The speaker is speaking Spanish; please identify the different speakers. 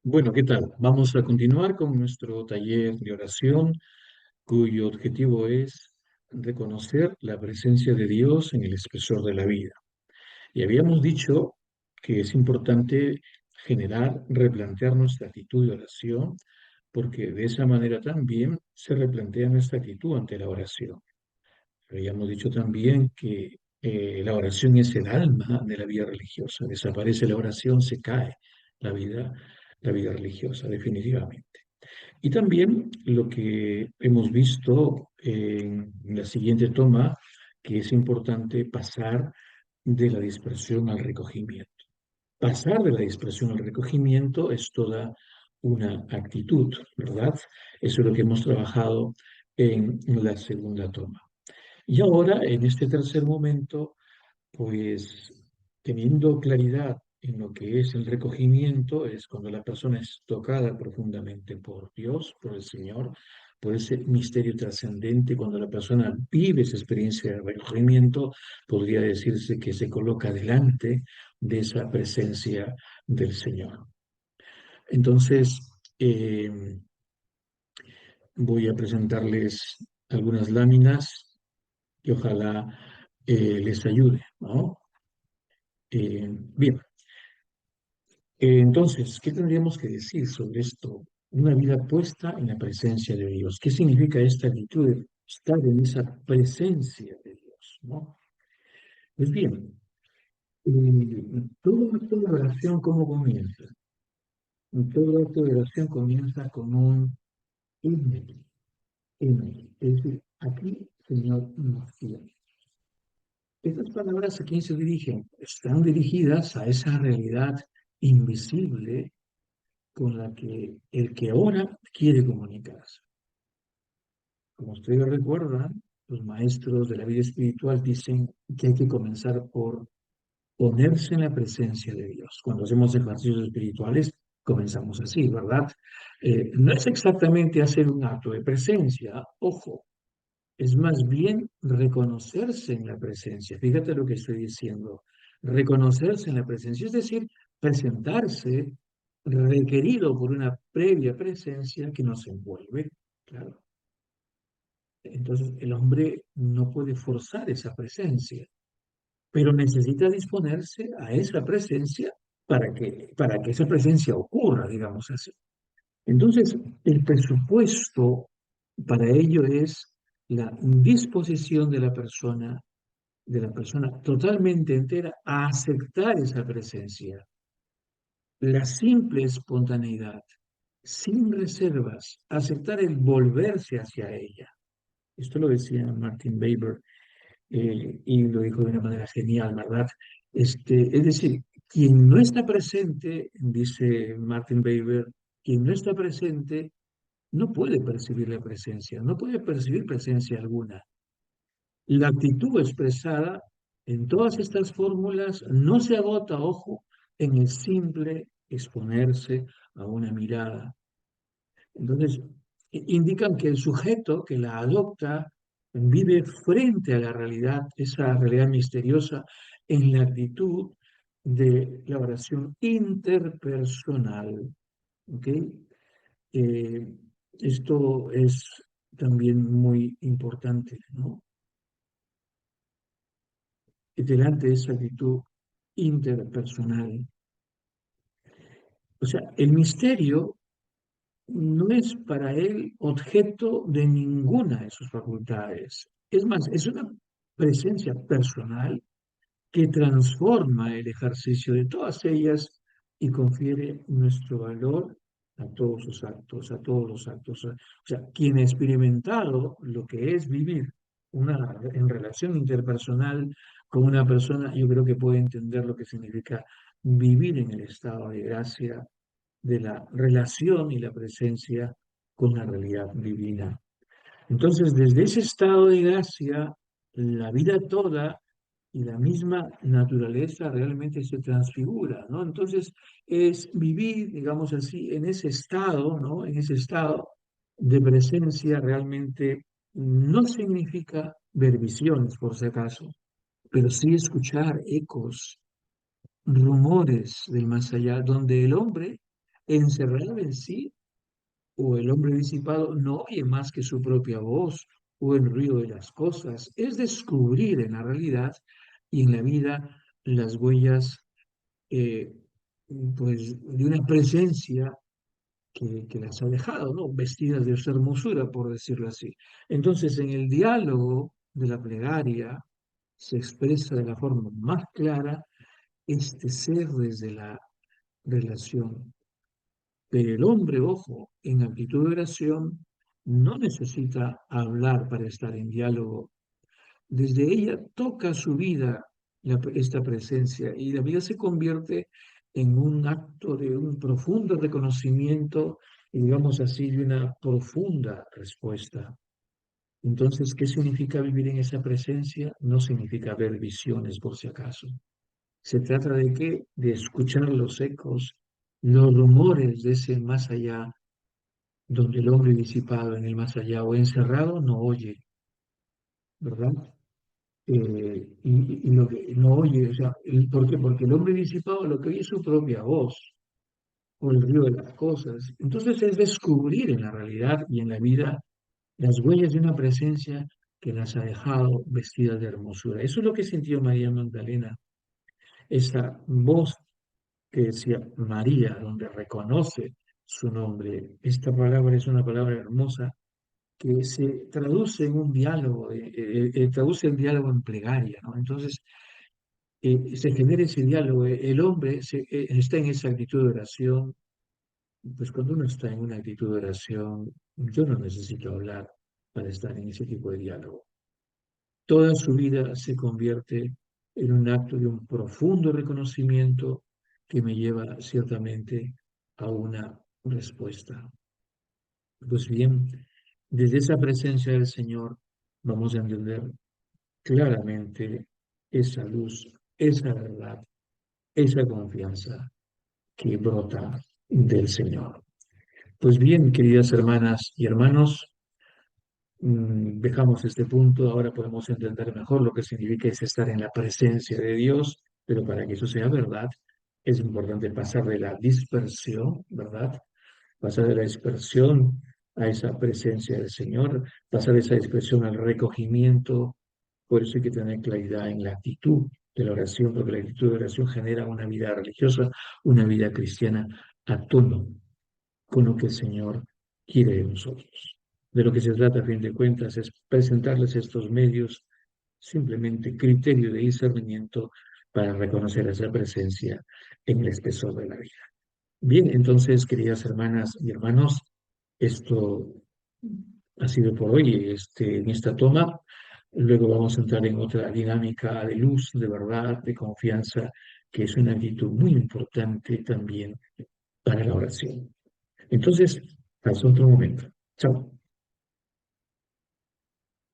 Speaker 1: Bueno, ¿qué tal? Vamos a continuar con nuestro taller de oración, cuyo objetivo es reconocer la presencia de Dios en el espesor de la vida. Y habíamos dicho que es importante replantear nuestra actitud de oración, porque de esa manera también se replantea nuestra actitud ante la oración. Habíamos dicho también que la oración es el alma de la vida religiosa. Desaparece la oración, se cae la vida, la vida religiosa, definitivamente. Y también lo que hemos visto en la siguiente toma, que es importante pasar de la dispersión al recogimiento. Pasar de la dispersión al recogimiento es toda una actitud, ¿verdad? Eso es lo que hemos trabajado en la segunda toma. Y ahora, en este tercer momento, pues teniendo claridad en lo que es el recogimiento, es cuando la persona es tocada profundamente por Dios, por el Señor, por ese misterio trascendente, cuando la persona vive esa experiencia de recogimiento, podría decirse que se coloca delante de esa presencia del Señor. Entonces, voy a presentarles algunas láminas que ojalá les ayude, ¿no? Bien, entonces, ¿qué tendríamos que decir sobre esto? Una vida puesta en la presencia de Dios. ¿Qué significa esta actitud de estar en esa presencia de Dios? ¿No? Pues bien, todo acto de oración, ¿cómo comienza? Todo acto de oración comienza con un himno, es decir, aquí, Señor, nos tienes. Estas palabras a quién se dirigen? Están dirigidas a esa realidad invisible con la que el que ora quiere comunicarse. Como ustedes recuerdan, los maestros de la vida espiritual dicen que hay que comenzar por ponerse en la presencia de Dios. Cuando hacemos ejercicios espirituales, comenzamos así, ¿verdad? No es exactamente hacer un acto de presencia, ojo, es más bien reconocerse en la presencia. Fíjate lo que estoy diciendo. Reconocerse en la presencia, es decir, presentarse requerido por una previa presencia que nos envuelve. Claro. Entonces, el hombre no puede forzar esa presencia, pero necesita disponerse a esa presencia para que esa presencia ocurra, digamos así. Entonces, el presupuesto para ello es la disposición de la persona totalmente entera a aceptar esa presencia, la simple espontaneidad, sin reservas, aceptar el volverse hacia ella. Esto lo decía Martin Weber y lo dijo de una manera genial, ¿verdad? Es decir, quien no está presente, dice Martin Weber, quien no está presente no puede percibir la presencia, no puede percibir presencia alguna. La actitud expresada en todas estas fórmulas no se agota, ojo, en el simple exponerse a una mirada. Entonces, indican que el sujeto que la adopta vive frente a la realidad, esa realidad misteriosa, en la actitud de la oración interpersonal. ¿Ok? Eh, Esto es también muy importante, ¿no? Delante de esa actitud interpersonal. O sea, el misterio no es para él objeto de ninguna de sus facultades. Es más, es una presencia personal que transforma el ejercicio de todas ellas y confiere nuestro valor a todos sus actos, a todos los actos. O sea, quien ha experimentado lo que es vivir en relación interpersonal con una persona, yo creo que puede entender lo que significa vivir en el estado de gracia de la relación y la presencia con la realidad divina. Entonces, desde ese estado de gracia, la vida toda y la misma naturaleza realmente se transfigura, ¿no? Entonces, es vivir, digamos así, en ese estado, ¿no? En ese estado de presencia realmente no significa ver visiones, por si acaso, pero sí escuchar ecos, rumores del más allá, donde el hombre encerrada en sí, o el hombre disipado no oye más que su propia voz o el ruido de las cosas. Es descubrir en la realidad y en la vida las huellas, eh, pues, de una presencia que las ha dejado, ¿no? Vestidas de su hermosura, por decirlo así. Entonces, en el diálogo de la plegaria se expresa de la forma más clara este ser desde la relación. Pero el hombre, ojo, en actitud de oración, no necesita hablar para estar en diálogo. Desde ella toca su vida esta presencia y la vida se convierte en un acto de un profundo reconocimiento y, digamos así, de una profunda respuesta. Entonces, ¿qué significa vivir en esa presencia? No significa ver visiones, por si acaso. Se trata de qué? De escuchar los ecos, los rumores de ese más allá, donde el hombre disipado en el más allá o encerrado no oye, ¿verdad? Y lo que no oye, o sea, ¿por qué? Porque el hombre disipado lo que oye es su propia voz o el río de las cosas. Entonces es descubrir en la realidad y en la vida las huellas de una presencia que las ha dejado vestidas de hermosura. Eso es lo que sintió María Magdalena, esa voz que decía María, donde reconoce su nombre. Esta palabra es una palabra hermosa que se traduce en un diálogo, traduce el diálogo en plegaria, ¿no? Entonces, se genera ese diálogo, el hombre está en esa actitud de oración, pues cuando uno está en una actitud de oración, yo no necesito hablar para estar en ese tipo de diálogo. Toda su vida se convierte en un acto de un profundo reconocimiento que me lleva ciertamente a una respuesta. Pues bien, desde esa presencia del Señor vamos a entender claramente esa luz, esa verdad, esa confianza que brota del Señor. Pues bien, queridas hermanas y hermanos, dejamos este punto, ahora podemos entender mejor lo que significa es estar en la presencia de Dios, pero para que eso sea verdad, es importante pasar de la dispersión, ¿verdad? Pasar de la dispersión a esa presencia del Señor, pasar de esa dispersión al recogimiento. Por eso hay que tener claridad en la actitud de la oración, porque la actitud de oración genera una vida religiosa, una vida cristiana a tono con lo que el Señor quiere de nosotros. De lo que se trata, a fin de cuentas, es presentarles estos medios, simplemente criterio de discernimiento para reconocer esa presencia en el espesor de la vida. Bien, entonces, queridas hermanas y hermanos, esto ha sido por hoy en esta toma. Luego vamos a entrar en otra dinámica de luz, de verdad, de confianza, que es una actitud muy importante también para la oración. Entonces, hasta otro momento. Chao.